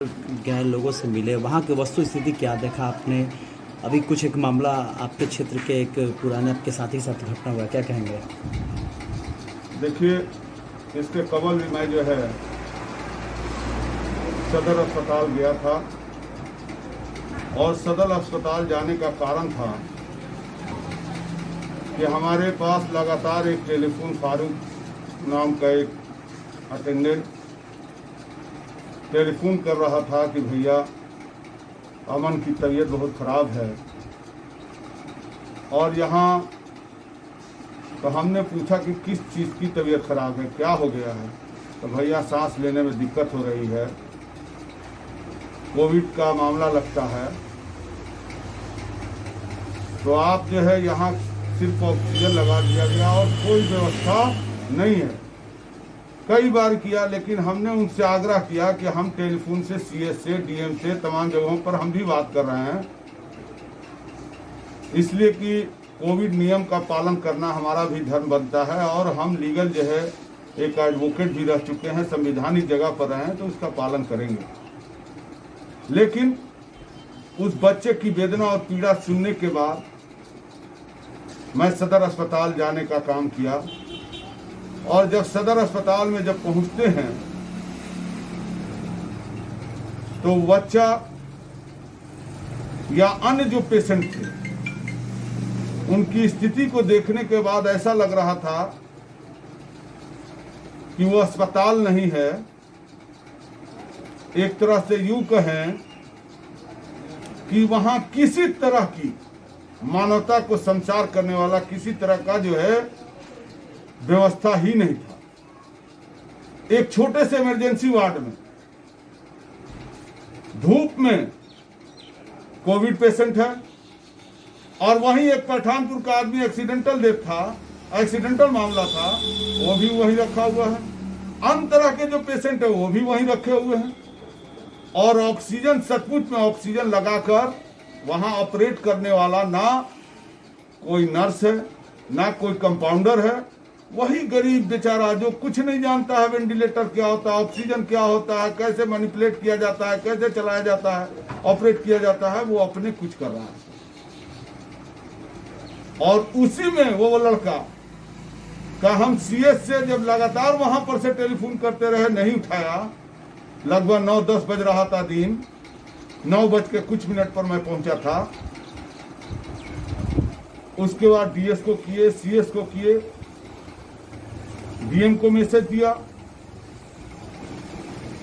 गए लोगों से मिले, वहाँ की वस्तु स्थिति क्या देखा आपने? अभी कुछ एक मामला आपके क्षेत्र के एक पुराने आपके साथी के साथ घटना हुआ, क्या कहेंगे? देखिए, इसके कबल भी मैं जो है सदर अस्पताल गया था और सदर अस्पताल जाने का कारण था कि हमारे पास लगातार एक टेलीफोन फारूक नाम का एक अटेंडेंट टेलीफोन कर रहा था कि भैया अमन की तबीयत बहुत ख़राब है। और यहाँ तो हमने पूछा कि किस चीज़ की तबीयत ख़राब है, क्या हो गया है? तो भैया सांस लेने में दिक्कत हो रही है, कोविड का मामला लगता है। तो आप जो है यहाँ सिर्फ ऑक्सीजन लगा दिया गया और कोई व्यवस्था नहीं है। कई बार किया, लेकिन हमने उनसे आग्रह किया कि हम टेलीफोन से सीएस से डीएम से तमाम जगहों पर हम भी बात कर रहे हैं, इसलिए कि कोविड नियम का पालन करना हमारा भी धर्म बनता है और हम लीगल जो है एक एडवोकेट भी रह चुके हैं, संवैधानिक जगह पर रहे हैं, तो उसका पालन करेंगे। लेकिन उस बच्चे की वेदना और पीड़ा सुनने के बाद मैं सदर अस्पताल जाने का काम किया। और जब सदर अस्पताल में जब पहुंचते हैं तो बच्चा या अन्य जो पेशेंट थे उनकी स्थिति को देखने के बाद ऐसा लग रहा था कि वो अस्पताल नहीं है, एक तरह से यूं कहें कि वहां किसी तरह की मानवता को संचार करने वाला किसी तरह का जो है व्यवस्था ही नहीं था। एक छोटे से इमरजेंसी वार्ड में धूप में कोविड पेशेंट है और वहीं एक पठानपुर का आदमी एक्सीडेंटल डेथ था, एक्सीडेंटल मामला था, वो भी वहीं रखा हुआ है। अन्य तरह के जो पेशेंट है वो भी वहीं रखे हुए हैं और ऑक्सीजन सचमुच में ऑक्सीजन लगाकर वहां ऑपरेट करने वाला ना कोई नर्स है ना कोई कंपाउंडर है। वही गरीब बेचारा जो कुछ नहीं जानता है, वेंटिलेटर क्या होता है, ऑक्सीजन क्या होता है, कैसे मैनिपुलेट किया जाता है, कैसे चलाया जाता है, ऑपरेट किया जाता है, वो अपने कुछ कर रहा है। और उसी में वो लड़का का हम सीएस से जब लगातार वहां पर से टेलीफोन करते रहे, नहीं उठाया। लगभग 9-10 बज रहा था दिन, 9 बज के कुछ मिनट पर मैं पहुंचा था। उसके बाद डीएस को किए, सीएस को किए, डीएम को मैसेज दिया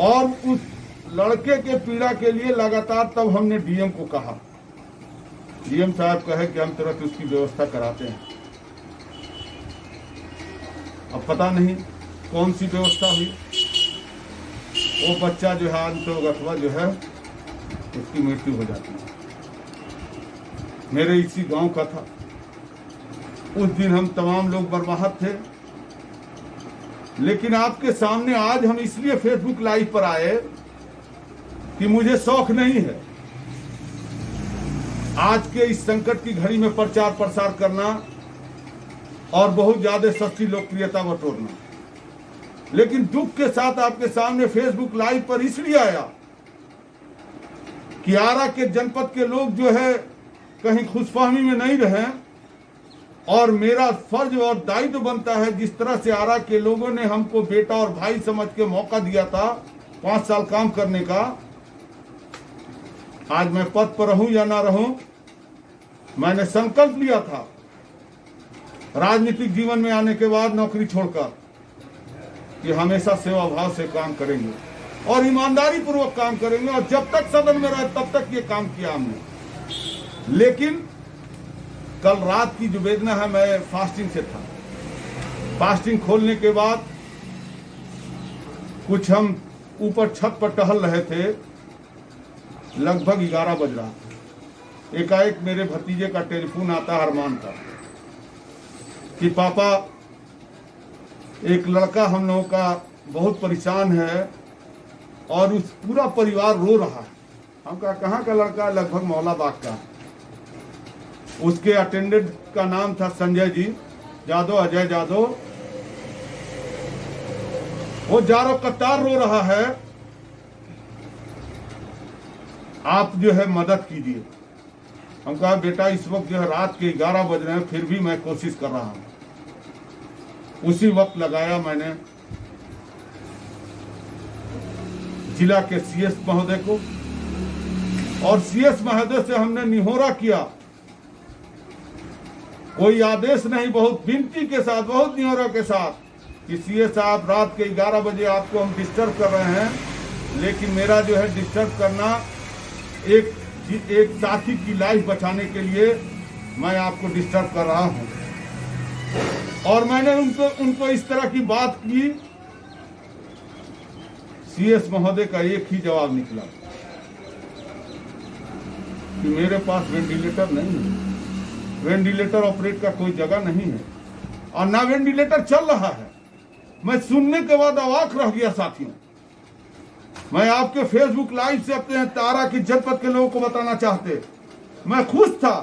और उस लड़के के पीड़ा के लिए लगातार तब हमने डीएम को कहा, डीएम साहब कहे कि हम तुरंत उसकी व्यवस्था कराते हैं। अब पता नहीं कौन सी व्यवस्था हुई, वो बच्चा जो है अंतोगत्वा जो है उसकी मृत्यु हो जाती है। मेरे इसी गांव का था। उस दिन हम तमाम लोग बर्माहत थे, लेकिन आपके सामने आज हम इसलिए फेसबुक लाइव पर आए कि मुझे शौक नहीं है आज के इस संकट की घड़ी में प्रचार प्रसार करना और बहुत ज्यादा सस्ती लोकप्रियता बटोरना, लेकिन दुख के साथ आपके सामने फेसबुक लाइव पर इसलिए आया कि आरा के जनपद के लोग जो है कहीं खुशफहमी में नहीं रहे और मेरा फर्ज और दायित्व बनता है, जिस तरह से आरा के लोगों ने हमको बेटा और भाई समझ के मौका दिया था 5 साल काम करने का। आज मैं पद पर रहूं या ना रहूं, मैंने संकल्प लिया था राजनीतिक जीवन में आने के बाद नौकरी छोड़कर कि हमेशा सेवा भाव से काम करेंगे और ईमानदारी पूर्वक काम करेंगे, और जब तक सदन में रहे तब तक ये काम किया हमने। लेकिन कल रात की जो वेदना है, मैं फास्टिंग से था। फास्टिंग खोलने के बाद कुछ हम ऊपर छत पर टहल रहे थे, लगभग 11 बज रहा था। एकाएक मेरे भतीजे का टेलीफोन आता, अरमान का, कि पापा एक लड़का हम लोगों का बहुत परेशान है और उस पूरा परिवार रो रहा है। हम कहा कहाँ का लड़का? लगभग मौलाबाग का। उसके अटेंडेंट का नाम था संजय जी यादव, अजय यादव। वो जारो कतार रो रहा है आप जो है मदद कीजिए। हम कहा बेटा इस वक्त जो है रात के 11 बज रहे हैं, फिर भी मैं कोशिश कर रहा हूं। उसी वक्त लगाया मैंने जिला के सीएस महोदय को, और सीएस महोदय से हमने निहोरा किया, कोई आदेश नहीं, बहुत विनती के साथ, बहुत निहोरा के साथ कि सीएस साहब रात के 11 बजे आपको हम डिस्टर्ब कर रहे हैं, लेकिन मेरा जो है डिस्टर्ब करना एक साथी की लाइफ बचाने के लिए मैं आपको डिस्टर्ब कर रहा हूं। और मैंने उनको इस तरह की बात की। सीएस महोदय का एक ही जवाब निकला कि मेरे पास वेंटिलेटर नहीं है, वेंटिलेटर ऑपरेट का कोई जगह नहीं है, और ना वेंटिलेटर चल रहा है। मैं सुनने के बाद अवाक रह गया साथियों। मैं आपके फेसबुक लाइव से अपने तारा की जनपद के लोगों को बताना चाहते, मैं खुश था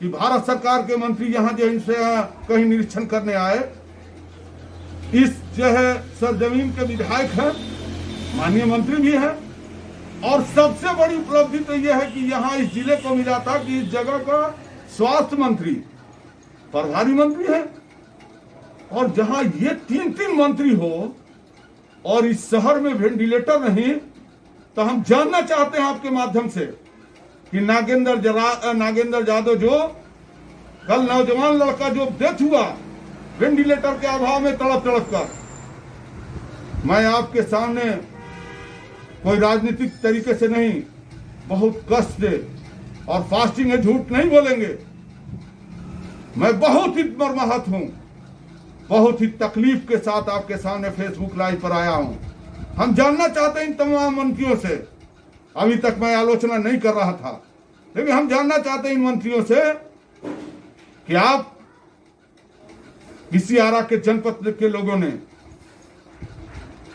कि भारत सरकार के मंत्री यहाँ जो इनसे कहीं निरीक्षण करने आए, इस जो है सरजमीन के विधायक हैं, माननीय मंत्री भी हैं, और सबसे बड़ी उपलब्धि तो यह है कि यहाँ इस जिले को मिला था कि इस जगह का स्वास्थ्य मंत्री प्रभारी मंत्री है, और जहां ये 3 मंत्री हो और इस शहर में वेंटिलेटर नहीं, तो हम जानना चाहते हैं आपके माध्यम से कि नागेंद्र यादव जो कल नौजवान लड़का जो डेथ हुआ वेंटिलेटर के अभाव में तड़प कर, मैं आपके सामने कोई राजनीतिक तरीके से नहीं, बहुत कष्ट से और फास्टिंग है, झूठ नहीं बोलेंगे, मैं बहुत ही मर्माहत हूं, बहुत ही तकलीफ के साथ आपके सामने फेसबुक लाइव पर आया हूं। हम जानना चाहते हैं इन तमाम मंत्रियों से, अभी तक मैं आलोचना नहीं कर रहा था, लेकिन हम जानना चाहते हैं इन मंत्रियों से कि आप किसी आरा के जनपद के लोगों ने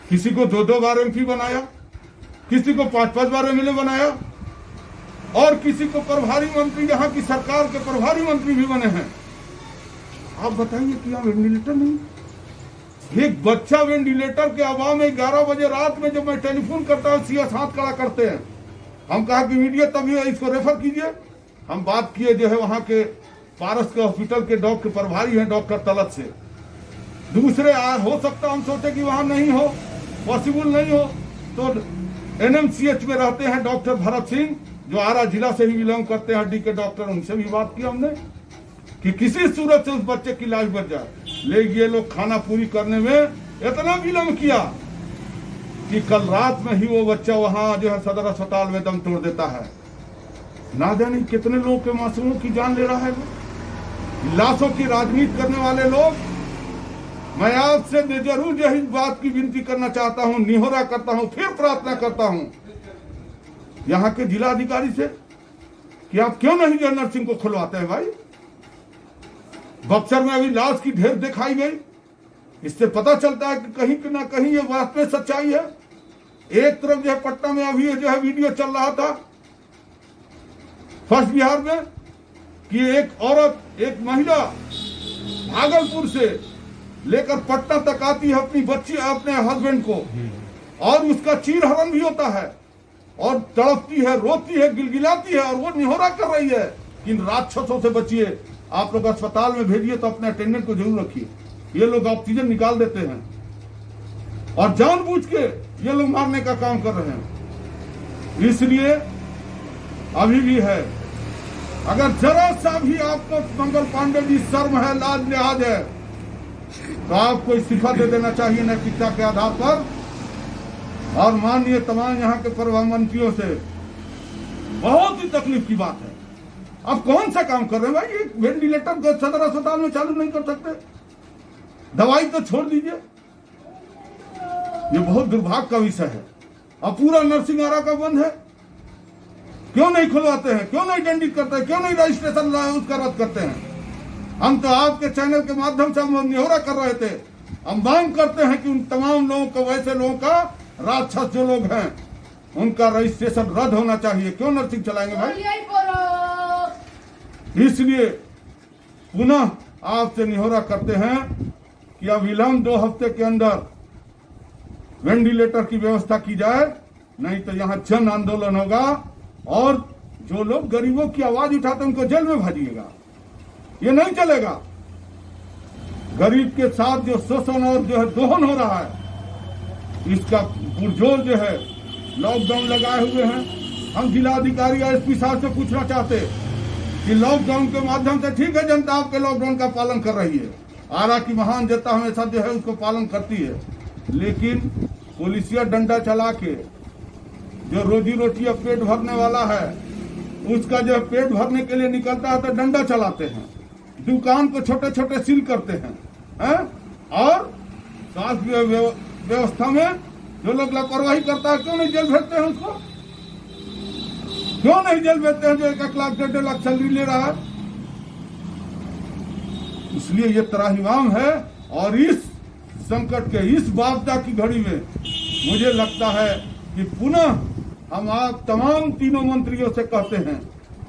किसी को 2 बार एमपी बनाया, किसी को 5 बार एमएलए बनाया, और किसी को प्रभारी मंत्री, यहाँ की सरकार के प्रभारी मंत्री भी बने हैं। आप बताइए कि यहाँ वेंटिलेटर नहीं। एक बच्चा वेंटिलेटर के अभाव में 11 बजे रात में जब मैं टेलीफोन करता हूँ, सीएस हाथ खड़ा करते हैं। हम कहा कि मीडिया तभी इसको रेफर कीजिए। हम बात किए जो है वहां के पारस के हॉस्पिटल के डॉक्टर प्रभारी हैं डॉक्टर तलत से, दूसरे हो सकता हम सोचे कि वहां नहीं हो, पॉसिबल नहीं हो, तो एनएमसीएच में रहते हैं डॉक्टर भरत सिंह जो आरा जिला से ही बिलोंग करते हैं, हड्डी के डॉक्टर, उनसे भी बात की हमने कि किसी सूरत से उस बच्चे की लाश बच जाए। लेकिन ये लोग खाना पूरी करने में इतना विलम्ब किया कि कल रात में ही वो बच्चा वहां जो है सदर अस्पताल में दम तोड़ देता है। ना जाने कितने लोगों के मासूमों की जान ले रहा है वो। लाशों की राजनीति करने वाले लोग। मैं आपसे जरूर यही बात की विनती करना चाहता हूं, निहोरा करता हूं, फिर प्रार्थना करता हूं यहाँ के जिला अधिकारी से कि आप क्यों नहीं जो नर्सिंग को खुलवाते हैं भाई। बक्सर में अभी लाश की ढेर दिखाई गई, इससे पता चलता है कि कहीं ना कहीं ये बात में सच्चाई है। एक तरफ जो है पटना में अभी जो है वीडियो चल रहा था फर्स्ट बिहार में कि एक औरत, एक महिला भागलपुर से लेकर पटना तक आती है अपनी बच्ची, अपने हस्बैंड को, और उसका चीरहरण भी होता है और तड़पती है, रोती है, गिलगिलाती है, और वो निहोरा कर रही है कि राक्षसों से बचिए, आप लोग अस्पताल में भेजिए तो अपने अटेंडेंट को जरूर रखिए। ये लोग ऑक्सीजन निकाल देते हैं और जानबूझ के ये लोग मारने का काम कर रहे हैं। इसलिए अभी भी है, अगर जरा सा भी आपको मंगल पांडे जी शर्म है, लाज लिहाज है, तो आपको इस्तीफा दे देना चाहिए नैतिकता के आधार पर। और माननीय तमाम यहाँ के प्रधानमंत्रियों से बहुत ही तकलीफ की बात है, आप कौन सा काम कर रहे हैं भाई। एक वेंटिलेटर सदर अस्पताल में चालू नहीं कर सकते, दवाई तो छोड़ दीजिए। ये बहुत दुर्भाग्य का विषय है। अब पूरा नर्सिंग आरा का बंद है, क्यों नहीं खुलवाते हैं, क्यों नहीं दंडित करते हैं, क्यों नहीं रजिस्ट्रेशन उसका रद्द करते हैं। हम तो आपके चैनल के माध्यम से हम निहोरा कर रहे थे, हम मांग करते हैं कि उन तमाम लोगों को, वैसे लोगों का, राक्षस जो लोग हैं, उनका रजिस्ट्रेशन रद्द होना चाहिए। क्यों नर्सिंग चलाएंगे भाई। इसलिए पुनः आपसे निहोरा करते हैं कि अविलंब 2 हफ्ते के अंदर वेंटिलेटर की व्यवस्था की जाए, नहीं तो यहाँ जन आंदोलन होगा और जो लोग गरीबों की आवाज उठाते हैं उनको जेल में भेजिएगा। ये नहीं चलेगा। गरीब के साथ जो शोषण और जो है दोहन हो रहा है, इसका पुरजोर जो है लॉकडाउन लगाए हुए हैं। हम जिलाधिकारी और एसपी साहब से पूछना चाहते कि लॉकडाउन के माध्यम से ठीक है जनता आपके लॉकडाउन का पालन कर रही है, आरा की महान जनता हमेशा जो है उसको पालन करती है, लेकिन पुलिसिया डंडा चला के जो रोजी रोटी अब पेट भरने वाला है उसका जो पेट भरने के लिए निकलता है तो डंडा चलाते हैं, दुकान को छोटे छोटे सील करते हैं, और स्वास्थ्य व्यवस्था में जो लोग लापरवाही करता है क्यों नहीं जेल भेजते हैं उसको? क्यों नहीं जेल भेजते हैं जो 1 लाख 1.5 लाख सैलरी ले रहा है? इसलिए ये त्राहिमाम है। और इस संकट के इस आपदा की घड़ी में मुझे लगता है कि पुनः हम आप तमाम तीनों मंत्रियों से कहते हैं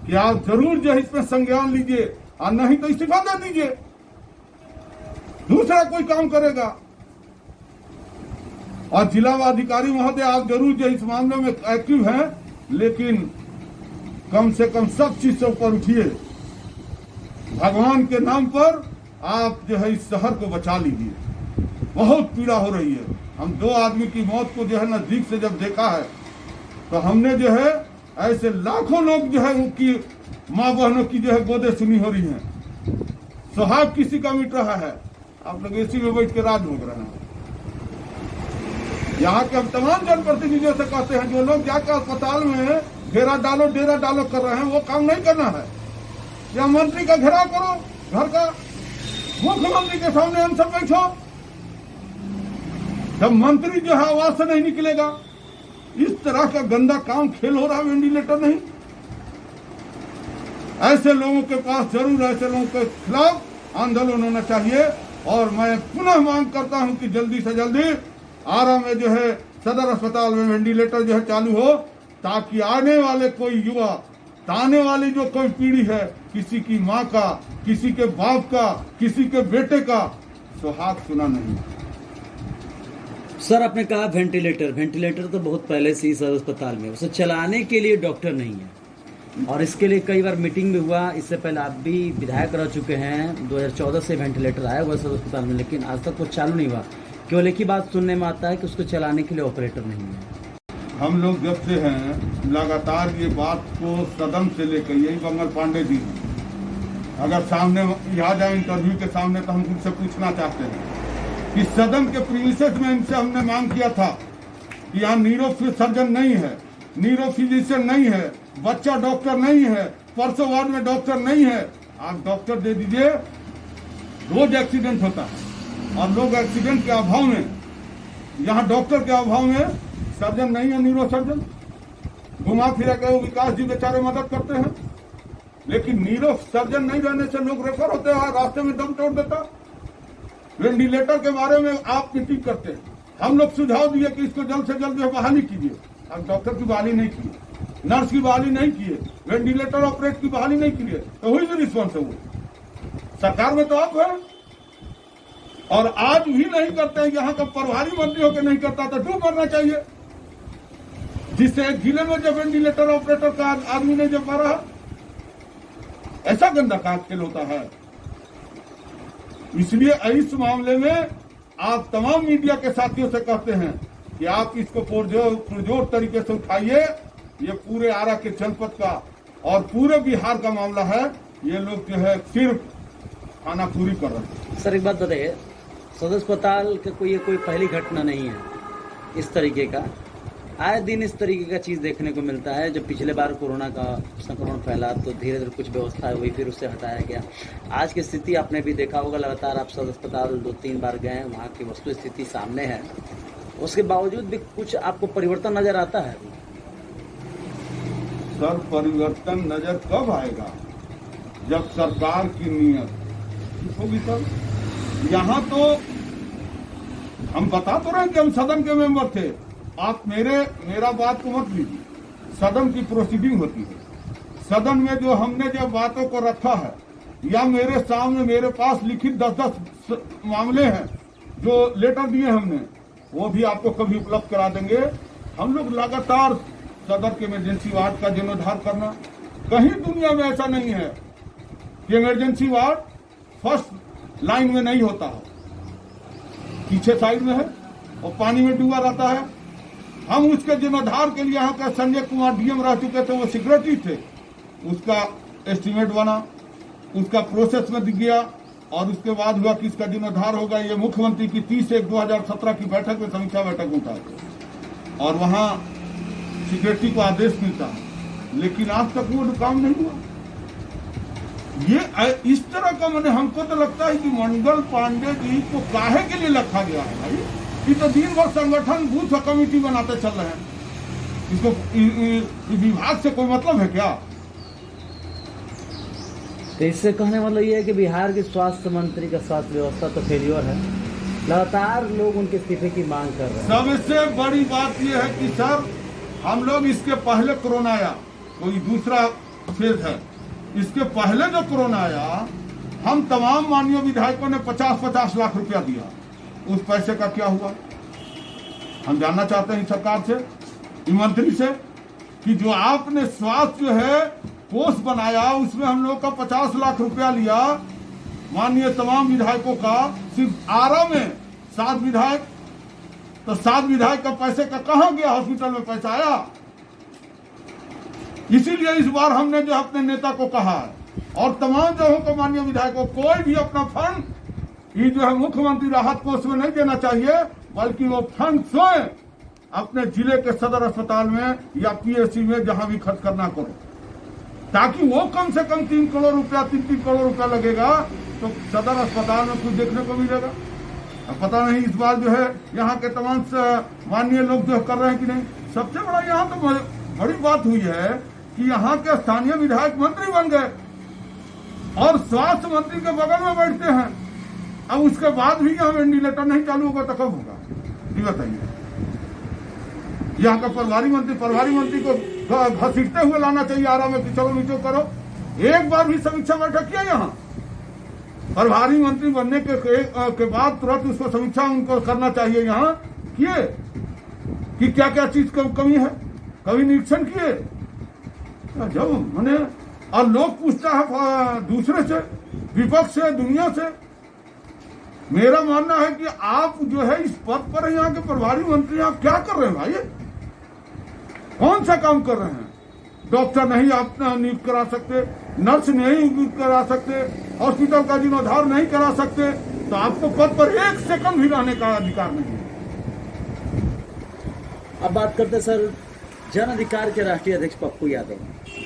कि आप जरूर जो इसमें संज्ञान लीजिए, और नहीं तो इस्तीफा दे दीजिए, दूसरा कोई काम करेगा। और जिला अधिकारी महोदय आप जरूर जो इस मामले में एक्टिव हैं, लेकिन कम से कम सब चीज से ऊपर उठिए। भगवान के नाम पर आप जो है इस शहर को बचा लीजिए। बहुत पीड़ा हो रही है। हम 2 आदमी की मौत को जो है नजदीक से जब देखा है तो हमने जो है ऐसे लाखों लोग जो है उनकी माँ बहनों की जो है गोदे सुनी हो रही हैं। सुहाग किसी का मिट रहा है, आप लोग एसी में बैठ के राज भोग रहे हैं। यहाँ के हम तमाम जनप्रतिनिधियों से कहते हैं जो लोग जाकर अस्पताल में डेरा डालो कर रहे हैं, वो काम नहीं करना है। या मंत्री का घेराव करो घर का, मुख्यमंत्री के सामने हम सब बैठो। जब मंत्री जो है आवाज से नहीं निकलेगा, इस तरह का गंदा काम खेल हो रहा है, वेंटिलेटर नहीं। ऐसे लोगों के पास जरूर ऐसे लोगों के खिलाफ आंदोलन होना चाहिए। और मैं पुनः मांग करता हूं कि जल्दी से जल्दी आरा में जो है सदर अस्पताल में वेंटिलेटर जो है चालू हो, ताकि आने वाले कोई युवा, आने वाली जो कोई पीढ़ी है, किसी की माँ का, किसी के बाप का, किसी के बेटे का सुहाग सुना नहीं। सर आपने कहा वेंटिलेटर तो बहुत पहले से ही सदर अस्पताल में, उसे चलाने के लिए डॉक्टर नहीं है। और इसके लिए कई बार मीटिंग भी हुआ। इससे पहले आप भी विधायक रह चुके हैं। 2014 से वेंटिलेटर आया हुआ सदर अस्पताल में, लेकिन आज तक वो चालू नहीं हुआ। केवल एक ही बात सुनने में आता है कि उसको चलाने के लिए ऑपरेटर नहीं है। हम लोग जब से हैं लगातार ये बात को सदन से लेकर, यही मंगल पांडे जी हैं, अगर सामने यहाँ जाए इंटरव्यू के सामने तो हम उनसे पूछना चाहते हैं कि सदन के प्रीमिसेस में इनसे हमने मांग किया था कि यहाँ न्यूरो सर्जन नहीं है, न्यूरो फिजिशियन नहीं है, बच्चा डॉक्टर नहीं है, परसों वार्ड में डॉक्टर नहीं है, आप डॉक्टर दे दीजिए। रोज एक्सीडेंट होता है और लोग एक्सीडेंट के अभाव में, यहाँ डॉक्टर के अभाव में सर्जन नहीं है, न्यूरो सर्जन घुमा फिरा के विकास जी बेचारे मदद करते हैं, लेकिन न्यूरो सर्जन नहीं रहने से लोग रेफर होते हैं, रास्ते में दम तोड़ देता। वेंटिलेटर के बारे में आप मीटिंग करते हैं, हम लोग सुझाव दिए कि इसको जल्द से जल्द बहाली कीजिए। अब डॉक्टर की बहाली नहीं की, नर्स की बहाली नहीं की, वेंटिलेटर ऑपरेट की बहाली नहीं की, तो हुई भी रिस्पॉन्स है। सरकार में तो आप है और आज भी नहीं करते हैं। यहाँ का प्रभारी मंत्री होकर नहीं करता तो डूब मरना चाहिए। जिससे जिले में जब वेंटिलेटर ऑपरेटर का आदमी नहीं जब मारा, ऐसा गंदा काम खेल होता है। इसलिए इस मामले में आप तमाम मीडिया के साथियों से कहते हैं कि आप इसको पुरजोर तरीके से उठाइए। ये पूरे आरा के जनपद का और पूरे बिहार का मामला है। ये लोग जो है सिर्फ खाना पूरी कर रहे हैं। सर एक बात बताइए, सदर अस्पताल का कोई पहली घटना नहीं है इस तरीके का। आए दिन इस तरीके का चीज़ देखने को मिलता है। जब पिछले बार कोरोना का संक्रमण फैला तो धीरे धीरे कुछ व्यवस्था हुई, फिर उससे हटाया गया। आज की स्थिति आपने भी देखा होगा, लगातार आप सदर अस्पताल 2-3 बार गए, वहाँ की वस्तु स्थिति सामने है। उसके बावजूद भी कुछ आपको परिवर्तन नजर आता है? सर परिवर्तन नजर कब आएगा? जब सरकार की नीयत होगी तब। यहाँ तो हम बता तो रहे कि हम सदन के मेंबर थे। आप मेरा बात को मत लीजिए। सदन की प्रोसीडिंग होती है। सदन में जो हमने जो बातों को रखा है, या मेरे सामने मेरे पास लिखित 10-10 मामले हैं जो लेटर दिए हमने, वो भी आपको कभी उपलब्ध करा देंगे। हम लोग लगातार सदर के इमरजेंसी वार्ड का जीर्णोद्धार करना। कहीं दुनिया में ऐसा नहीं है कि इमरजेंसी वार्ड फर्स्ट लाइन में नहीं होता है, पीछे साइड में है और पानी में डूबा रहता है। हम उसके जीर्णोद्धार के लिए यहाँ का संजय कुमार डीएम रह चुके थे, वो सेक्रेटरी थे, उसका एस्टीमेट बना, उसका प्रोसेस में दिख गया और उसके बाद हुआ कि इसका जीर्णोद्धार होगा। ये मुख्यमंत्री की 30/1/2017 की बैठक में समीक्षा बैठक होता है और वहां सेक्रेटरी को आदेश मिलता है, लेकिन आज तक वो काम नहीं हुआ। ये इस तरह का मैंने हमको तो लगता है कि मंगल पांडे जी को काहे के लिए रखा गया है भाई? ये तो दिन भर संगठन बूथ कमेटी बनाते चल रहे हैं, इसको विभाग से कोई मतलब है क्या? तो इससे कहने मतलब ये है कि बिहार के स्वास्थ्य मंत्री का स्वास्थ्य व्यवस्था तो फेल्योर है, लगातार लोग उनके इस्तीफे की मांग कर रहे हैं। सबसे बड़ी बात यह है कि सर, हम लोग इसके पहले कोरोना आया, कोई दूसरा फेज है, इसके पहले जो कोरोना आया, हम तमाम माननीय विधायकों ने 50-50 लाख रुपया दिया। उस पैसे का क्या हुआ? हम जानना चाहते हैं सरकार से, मंत्री से, कि जो आपने स्वास्थ्य जो है कोष बनाया, उसमें हम लोग का 50 लाख रुपया लिया, माननीय तमाम विधायकों का, सिर्फ आरा में 7 विधायक, तो 7 विधायक का पैसे का कहां गया? हॉस्पिटल में पैसा आया? इसीलिए इस बार हमने जो अपने नेता को कहा है और तमाम जगहों को माननीय विधायकों, कोई भी अपना फंड ये जो है मुख्यमंत्री राहत कोष में नहीं देना चाहिए, बल्कि वो फंड स्वयं अपने जिले के सदर अस्पताल में या पीएचसी में जहां भी खर्च करना करो, ताकि वो कम से कम 3 करोड़ रुपया 3 करोड़ रुपया लगेगा तो सदर अस्पताल में कुछ देखने को मिलेगा। अब पता नहीं इस बार जो है यहाँ के तमाम माननीय लोग जो कर रहे हैं कि नहीं। सबसे बड़ा यहाँ तो बड़ी बात हुई है कि यहाँ के स्थानीय विधायक मंत्री बन गए और स्वास्थ्य मंत्री के बगल में बैठते हैं। अब उसके बाद भी यहाँ वेंटिलेटर नहीं चालू होगा तो कब होगा ये बताइए? यहाँ का प्रभारी मंत्री को घसीटते हुए लाना चाहिए आराम में कि चलो नीचे करो। एक बार भी समीक्षा बैठक किया यहाँ? प्रभारी मंत्री बनने के बाद तुरंत उसको समीक्षा उनको करना चाहिए यहाँ किए कि क्या क्या चीज कमी है, कभी निरीक्षण किए? जब मैंने और लोग पूछता है दूसरे से, विपक्ष से, दुनिया से। मेरा मानना है कि आप जो है इस पद पर यहाँ के प्रभारी मंत्री, आप क्या कर रहे हैं भाई? कौन सा काम कर रहे हैं? डॉक्टर नहीं आप नियुक्त करा सकते, नर्स नहीं नियुक्त करा सकते, हॉस्पिटल का जीर्णोद्धार नहीं करा सकते, तो आपको पद पर 1 सेकंड भी रहने का अधिकार नहीं है। अब बात करते सर जन अधिकार के राष्ट्रीय अध्यक्ष पप्पू यादव,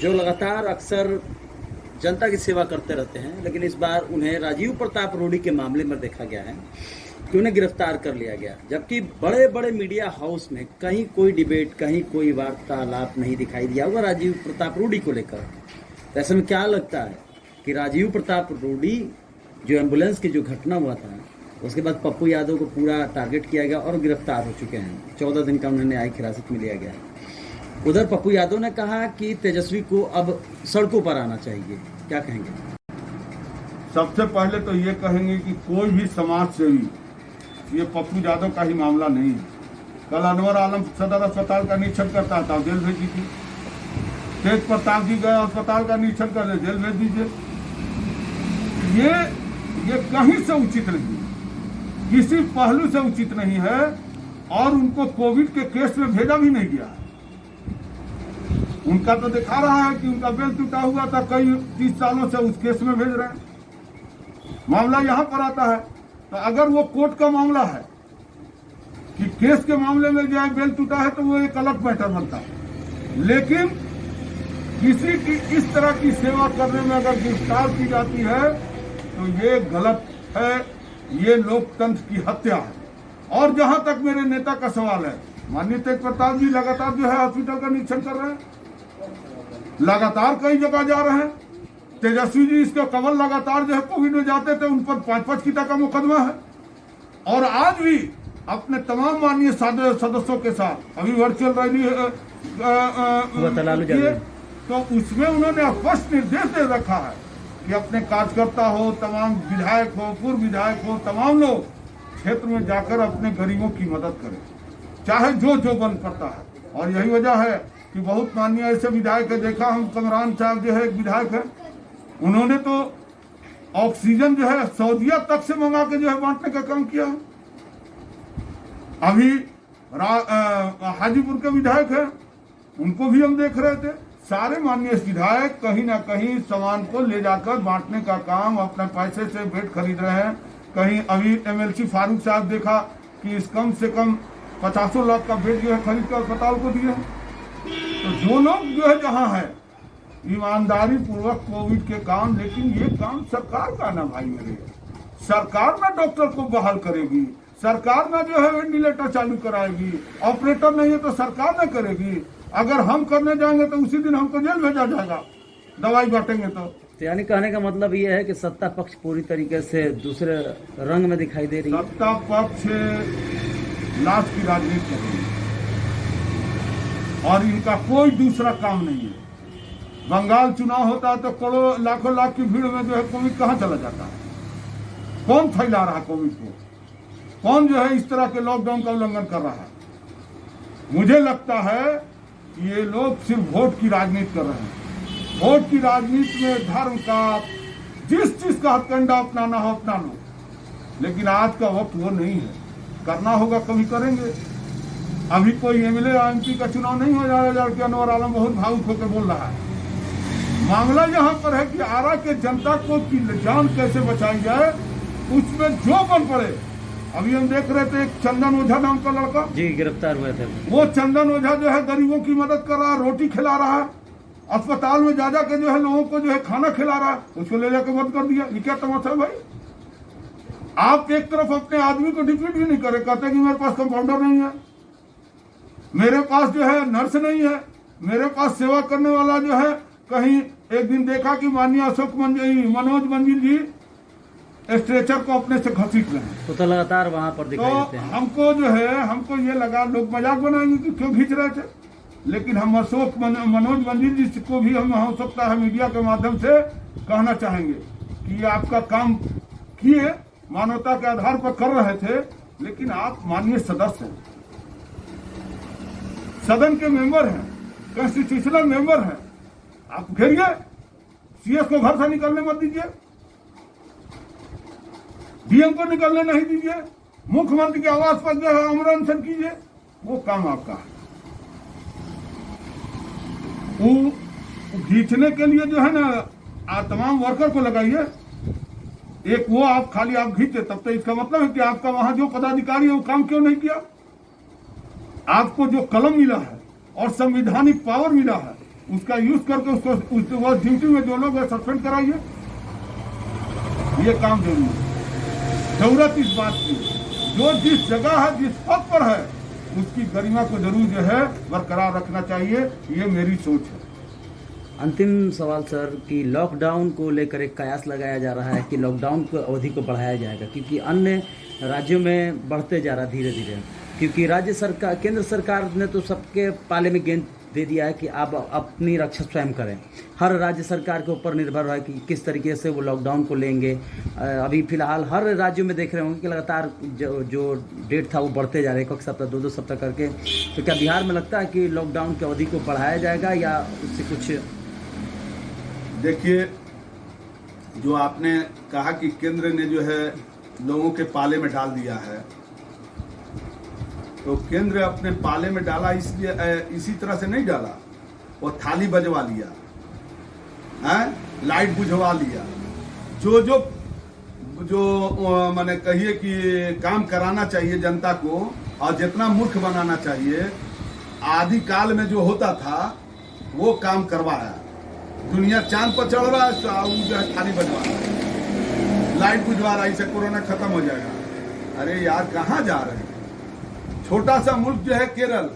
जो लगातार अक्सर जनता की सेवा करते रहते हैं, लेकिन इस बार उन्हें राजीव प्रताप रूडी के मामले में देखा गया है कि उन्हें गिरफ्तार कर लिया गया, जबकि बड़े बड़े मीडिया हाउस में कहीं कोई डिबेट, कहीं कोई वार्तालाप नहीं दिखाई दिया होगा राजीव प्रताप रूडी को लेकर। तो ऐसे में क्या लगता है कि राजीव प्रताप रूडी जो एम्बुलेंस की जो घटना हुआ था, उसके बाद पप्पू यादव को पूरा टारगेट किया गया और गिरफ्तार हो चुके हैं। 14 दिन का उन्हें न्यायिक हिरासत में लिया गया। उधर पप्पू यादव ने कहा कि तेजस्वी को अब सड़कों पर आना चाहिए, क्या कहेंगे? सबसे पहले तो ये कहेंगे कि कोई भी समाज सेवी, ये पप्पू यादव का ही मामला नहीं है। कल अनवर आलम सदर अस्पताल का निरीक्षण करता था, जेल भेज दीजिए। तेज प्रताप जी गए अस्पताल का निरीक्षण कर रहे, जेल भेज दीजिए। ये कहीं से उचित नहीं, किसी पहलू से उचित नहीं है और उनको कोविड के केस में भेजा भी नहीं गया। उनका तो दिखा रहा है कि उनका बेल टूटा हुआ था, कई 30 सालों से उस केस में भेज रहे हैं। मामला यहाँ पर आता है तो अगर वो कोर्ट का मामला है कि केस के मामले में जो है बेल टूटा है तो वो एक अलग मैटर बनता है, लेकिन किसी की इस तरह की सेवा करने में अगर गिरफ्तार की जाती है तो ये गलत है, ये लोकतंत्र की हत्या है। और जहां तक मेरे नेता का सवाल है, माननीय तेज प्रताप जी लगातार जो है हॉस्पिटल का निरीक्षण कर रहे हैं, लगातार कई जगह जा रहे हैं। तेजस्वी जी इसके कमल लगातार जो है कोविड में जाते थे, उन पर 5-5 की का मुकदमा है। और आज भी अपने तमाम माननीय सदस्यों के साथ अभी वर्चुअल रैली तो उसमें उन्होंने स्पष्ट निर्देश दे रखा है कि अपने कार्यकर्ता हो, तमाम विधायक हो, पूर्व विधायक हो, तमाम लोग क्षेत्र में जाकर अपने गरीबों की मदद करें, चाहे जो बन पड़ता है। और यही वजह है कि बहुत माननीय ऐसे विधायक है, देखा हम कमरान साहब जो है एक विधायक है, उन्होंने तो ऑक्सीजन जो है सऊदीया तक से मंगा के जो है बांटने का काम किया। अभी हाजीपुर के विधायक है, उनको भी हम देख रहे थे। सारे माननीय विधायक कहीं ना कहीं सामान को ले जाकर बांटने का काम, अपने पैसे से बेड खरीद रहे हैं। कहीं अभी MLC फारूक साहब देखा कि इस कम से कम 50 लाख का बेड जो है खरीद कर अस्पताल को दिया। तो जो लोग जो है जहाँ है ईमानदारी पूर्वक कोविड के काम, लेकिन ये काम सरकार का ना भाई मेरे, सरकार ना डॉक्टर को बहाल करेगी, सरकार ना जो है वेंटिलेटर चालू कराएगी, ऑपरेटर नहीं है तो सरकार ना करेगी। अगर हम करने जाएंगे तो उसी दिन हमको जेल भेजा जाएगा, दवाई बांटेंगे तो यानी कहने का मतलब ये है कि सत्ता पक्ष पूरी तरीके से दूसरे रंग में दिखाई दे रही है। सत्ता पक्ष लाश की राजनीति कर रही है और इनका कोई दूसरा काम नहीं है। बंगाल चुनाव होता है तो करोड़ों लाखों लाख की भीड़ में जो है कोविड कहाँ चला जाता है? कौन फैला रहा कोविड को? कौन जो है इस तरह के लॉकडाउन का उल्लंघन कर रहा है? मुझे लगता है कि ये लोग सिर्फ वोट की राजनीति कर रहे हैं। वोट की राजनीति में धर्म का जिस चीज का हथकंडा अपनाना हो अपना लो, लेकिन आज का वक्त वो नहीं है। करना होगा कभी करेंगे। अभी कोई MLA MP का चुनाव नहीं हो जाएगा कि अनवर आलम बहुत भावुक होकर बोल रहा है। मामला यहाँ पर है कि आरा के जनता को की जान कैसे बचाई जाए, उसमें जो बन पड़े। अभी हम देख रहे थे एक चंदन ओझा नाम का लड़का जी गिरफ्तार हुए थे। वो चंदन ओझा जो है गरीबों की मदद कर रहा है, रोटी खिला रहा है, अस्पताल में जा के जो है लोगों को जो है खाना खिला रहा है, उसको ले जाकर बंद कर दिया। ये क्या तमाशा है भाई? आप एक तरफ अपने आदमी को डिप्यूट भी नहीं करे, कहते कि मेरे पास कंपाउंडर नहीं है, मेरे पास जो है नर्स नहीं है, मेरे पास सेवा करने वाला जो है। कहीं एक दिन देखा कि माननीय मनोज मंजिल जी स्ट्रेचर को अपने से घसीट रहे हैं, तो लगातार वहां पर दिखाई देते हैं। हमको जो है हमको ये लगा लोग मजाक बनाएंगे कि क्यों खींच रहे थे, लेकिन हम अशोक मनोज मंजिल जी को भी हम हो सकता है मीडिया के माध्यम से कहना चाहेंगे कि आपका काम किए, मानवता के आधार पर कर रहे थे, लेकिन आप माननीय सदस्य हैं, सदन के मेंबर हैं, कॉन्स्टिट्यूशनल मेंबर हैं। आप घेरिए, CS को घर से निकलने मत दीजिए, DM को निकलने नहीं दीजिए, मुख्यमंत्री के आवास पर जो है अमर अनशन कीजिए। वो काम आपका है। वो खींचने के लिए जो है ना तमाम वर्कर को लगाइए। एक वो आप खाली आप खींचे, तब तो इसका मतलब है कि आपका वहां जो पदाधिकारी है वो काम क्यों नहीं किया? आपको जो कलम मिला है और संवैधानिक पावर मिला है, उसका यूज करके उसको ड्यूटी में जो लोग सस्पेंड कराइए। ये काम जरूरी है। जरूरत इस बात की, जो जिस जगह है, जिस पद पर है, उसकी गरिमा को जरूर जो है बरकरार रखना चाहिए। ये मेरी सोच है। अंतिम सवाल सर कि लॉकडाउन को लेकर एक कयास लगाया जा रहा है कि लॉकडाउन की अवधि को बढ़ाया जाएगा, क्योंकि अन्य राज्यों में बढ़ते जा रहा है धीरे धीरे, क्योंकि राज्य सरकार, केंद्र सरकार ने तो सबके पाले में गेंद दे दिया है कि आप अपनी रक्षा स्वयं करें। हर राज्य सरकार के ऊपर निर्भर है कि किस तरीके से वो लॉकडाउन को लेंगे। अभी फिलहाल हर राज्यों में देख रहे होंगे कि लगातार जो डेट था वो बढ़ते जा रहे हैं, 1 सप्ताह 2 सप्ताह करके। तो क्या बिहार में लगता है कि लॉकडाउन की अवधि को बढ़ाया जाएगा या उससे कुछ? देखिए, जो आपने कहा कि केंद्र ने जो है लोगों के पाले में डाल दिया है, तो केंद्र अपने पाले में डाला इसलिए इसी तरह से नहीं डाला। वो थाली बजवा लिया है, लाइट बुझवा लिया, जो जो जो माने कहिए कि काम कराना चाहिए जनता को और जितना मूर्ख बनाना चाहिए, आदि काल में जो होता था वो काम करवाया। दुनिया चांद पर चढ़ रहा है, जो है थाली बजवा रहा है, लाइट बुझवा रहा है, इससे कोरोना खत्म हो जाएगा। अरे यार, कहाँ जा रहे हैं? छोटा सा मुल्क जो है केरल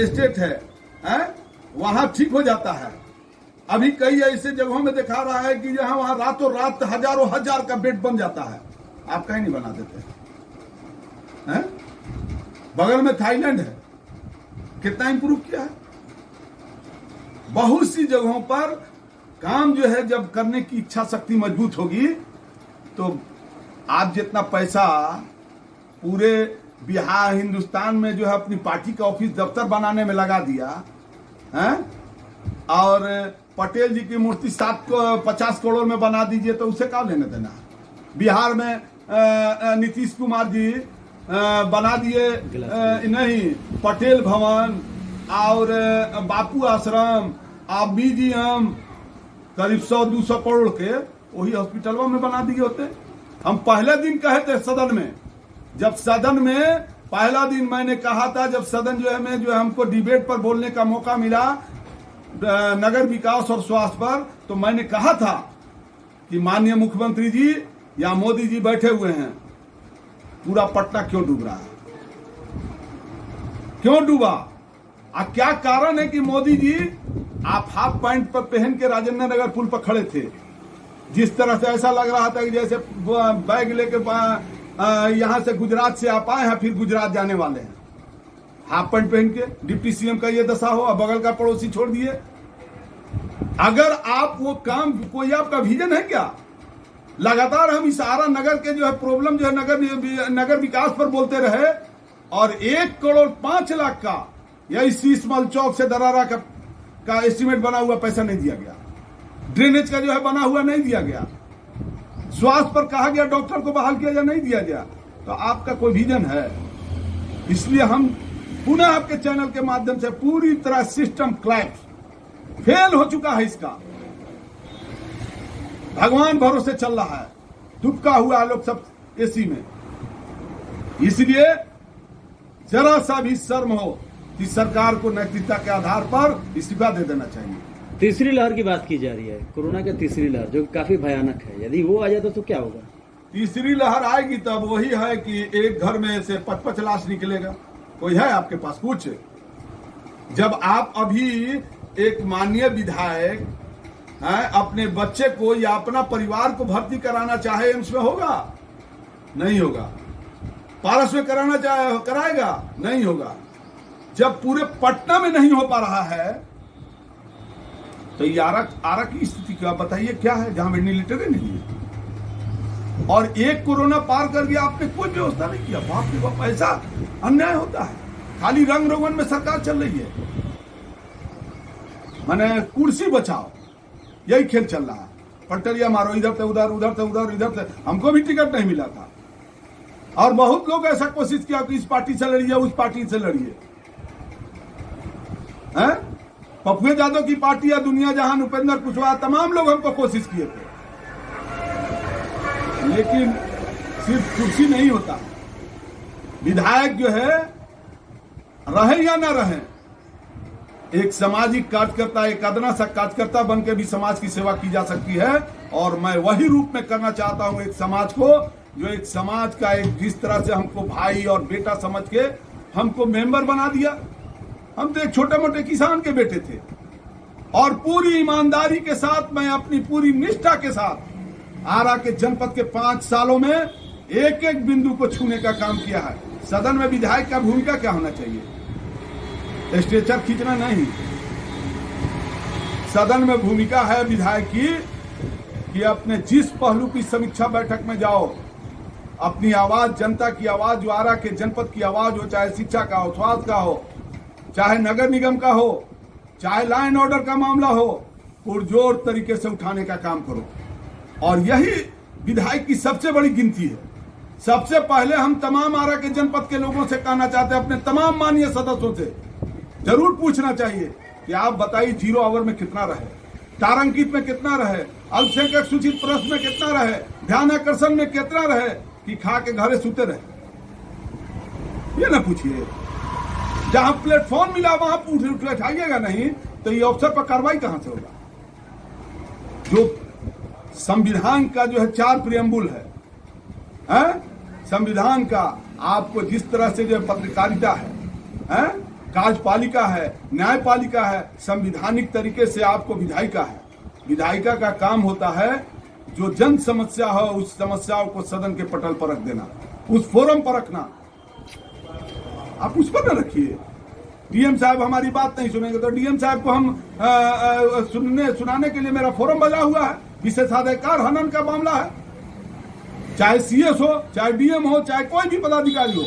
स्टेट है, वहां ठीक हो जाता है। अभी कई ऐसे जगहों में दिखा रहा है कि जहां वहां रातों रात हजारों हजार का बेड बन जाता है। आप कहीं नहीं बना देते हैं? बगल में थाईलैंड है, कितना इंप्रूव किया है। बहुत सी जगहों पर काम जो है, जब करने की इच्छा शक्ति मजबूत होगी तो आप जितना पैसा पूरे बिहार हिंदुस्तान में जो है अपनी पार्टी का ऑफिस दफ्तर बनाने में लगा दिया है, और पटेल जी की मूर्ति 50 करोड़ में बना दीजिए तो उसे क्या लेने देना। बिहार में नीतीश कुमार जी बना दिए नहीं पटेल भवन और बापू आश्रम और म्यूजियम करीब 100-200 करोड़ के वही हॉस्पिटलों में बना दिए होते। हम पहले दिन कहे थे सदन में, जब सदन में पहला दिन मैंने कहा था, जब सदन जो है हमको डिबेट पर बोलने का मौका मिला नगर विकास और स्वास्थ्य पर, तो मैंने कहा था कि माननीय मुख्यमंत्री जी या मोदी जी बैठे हुए हैं, पूरा पटना क्यों डूब रहा है, क्यों डूबा, और क्या कारण है कि मोदी जी आप हाफ पैंट पर पहन के राजेंद्र नगर पुल पर खड़े थे, जिस तरह से ऐसा लग रहा था कि जैसे बैग लेके यहां से गुजरात से आप आए हैं फिर गुजरात जाने वाले हैं, हाफ पैंट पहन के। डिप्टी सीएम का ये दशा हो, अब बगल का पड़ोसी छोड़ दिए। अगर आप वो काम, कोई आपका विजन है क्या? लगातार हम इशारा नगर के जो है प्रॉब्लम जो है नगर विकास पर बोलते रहे, और 1 करोड़ 5 लाख का या इसी स्मॉल चौक से दरारा का एस्टीमेट बना हुआ पैसा नहीं दिया गया, ड्रेनेज का जो है बना हुआ नहीं दिया गया, स्वास्थ्य पर कहा गया डॉक्टर को बहाल किया जाए नहीं दिया गया। तो आपका कोई विजन है? इसलिए हम पुनः आपके चैनल के माध्यम से पूरी तरह सिस्टम क्लैप्स फेल हो चुका है, इसका भगवान भरोसे चल रहा है, दुबका हुआ है लोग सब एसी में। इसलिए जरा सा भी शर्म हो कि सरकार को नैतिकता के आधार पर इस्तीफा दे देना चाहिए। तीसरी लहर की बात की जा रही है, कोरोना की तीसरी लहर जो काफी भयानक है, यदि वो आ जाता तो क्या होगा? तीसरी लहर आएगी तब वही है कि एक घर में से 55 लाश निकलेगा। कोई है आपके पास कुछ? जब आप अभी एक माननीय विधायक है अपने बच्चे को या अपना परिवार को भर्ती कराना चाहे एम्स में, होगा? नहीं होगा। पारस में कराना चाहे कराएगा? नहीं होगा। जब पूरे पटना में नहीं हो पा रहा है तो ये आरा की स्थिति क्या बताइए क्या है, जहां वेंटिलेटर नहीं है, और एक कोरोना पार कर दिया, आपने कोई व्यवस्था नहीं किया। बाप रे बाप, ऐसा अन्याय होता है। खाली रंग रोगन में सरकार चल रही है, माने कुर्सी बचाओ, यही खेल चल रहा है। पटरिया मारो, इधर से उधर, उधर से उधर, इधर से। हमको भी टिकट नहीं मिला था, और बहुत लोग ऐसा कोशिश किया कि इस पार्टी से लड़िए, उस पार्टी से लड़िए। पप्पू यादव की पार्टी या दुनिया जहान, उपेंद्र कुशवाहा, तमाम लोग हमको कोशिश किए थे, लेकिन सिर्फ कुर्सी नहीं होता। विधायक जो है रहे या ना रहे, एक सामाजिक कार्यकर्ता, एक अदना सा कार्यकर्ता बन के भी समाज की सेवा की जा सकती है। और मैं वही रूप में करना चाहता हूं एक समाज को, जो एक समाज का एक जिस तरह से हमको भाई और बेटा समझ के हमको मेंबर बना दिया। हम तो एक छोटे मोटे किसान के बेटे थे, और पूरी ईमानदारी के साथ मैं अपनी पूरी निष्ठा के साथ आरा के जनपद के 5 सालों में एक एक बिंदु को छूने का काम किया है। सदन में विधायक का भूमिका क्या होना चाहिए? स्ट्रेचर खींचना नहीं। सदन में भूमिका है विधायक की कि अपने जिस पहलू की समीक्षा बैठक में जाओ, अपनी आवाज, जनता की आवाज, जो आरा के जनपद की आवाज हो, चाहे शिक्षा का हो, स्वास्थ्य का हो, चाहे नगर निगम का हो, चाहे लॉ एंड ऑर्डर का मामला हो, पुरजोर तरीके से उठाने का काम करो। और यही विधायक की सबसे बड़ी गिनती है। सबसे पहले हम तमाम आरा के जनपद के लोगों से कहना चाहते हैं, अपने तमाम माननीय सदस्यों से जरूर पूछना चाहिए कि आप बताइए 0 आवर में कितना रहे, तारांकित में कितना रहे, अल्पसंख्यक सूचित प्रश्न में कितना रहे, ध्यान आकर्षण में कितना रहे, कि खा के घरे सूते रहे? ये ना पूछिए। जहां प्लेटफॉर्म मिला वहां उठाइएगा नहीं तो ये अफसर पर कार्रवाई कहां से होगा? जो संविधान का जो है 4 प्रियम्बुल है, संविधान का, आपको जिस तरह से जो पत्रकारिता है, कार्यपालिका है, न्यायपालिका है, संविधानिक तरीके से आपको विधायिका है। विधायिका का काम होता है जो जन समस्या हो, उस समस्याओं को सदन के पटल पर रख देना, उस फोरम पर रखना। आप उस पर न रखिए। डीएम साहब हमारी बात नहीं सुनेंगे तो डीएम साहब को हम सुनाने के लिए मेरा फोरम बजा हुआ है। विशेषाधिकार हनन का मामला है, चाहे सीएस हो, चाहे डीएम हो, चाहे कोई भी पदाधिकारी हो,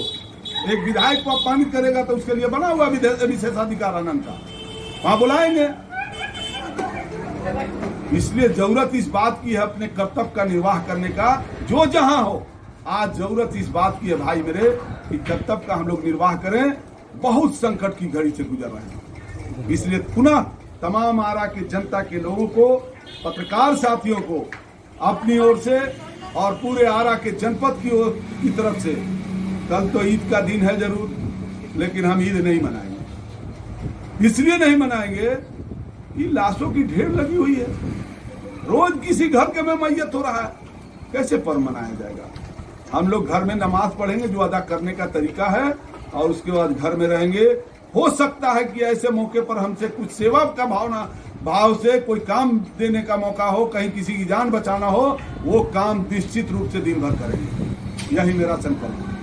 एक विधायक को अपमानित करेगा तो उसके लिए बना हुआ विशेषाधिकार आनंद का, वहां बुलाएंगे। इसलिए जरूरत इस बात की है अपने कर्तव्य का निर्वाह करने का, जो जहां हो। आज जरूरत इस बात की है भाई मेरे कि कर्तव्य का हम लोग निर्वाह करें। बहुत संकट की घड़ी से गुजर रहे हैं, इसलिए पुनः तमाम आरा के जनता के लोगों को, पत्रकार साथियों को अपनी ओर से और पूरे आरा के जनपद की तरफ से, कल तो ईद का दिन है जरूर, लेकिन हम ईद नहीं मनाएंगे। इसलिए नहीं मनाएंगे कि लाशों की ढेर लगी हुई है, रोज किसी घर के में मैयत हो रहा है, कैसे पर्व मनाया जाएगा। हम लोग घर में नमाज पढ़ेंगे जो अदा करने का तरीका है, और उसके बाद घर में रहेंगे। हो सकता है कि ऐसे मौके पर हमसे कुछ सेवा का भाव से कोई काम देने का मौका हो, कहीं किसी की जान बचाना हो, वो काम निश्चित रूप से दिन भर करेंगे। यही मेरा संकल्प है।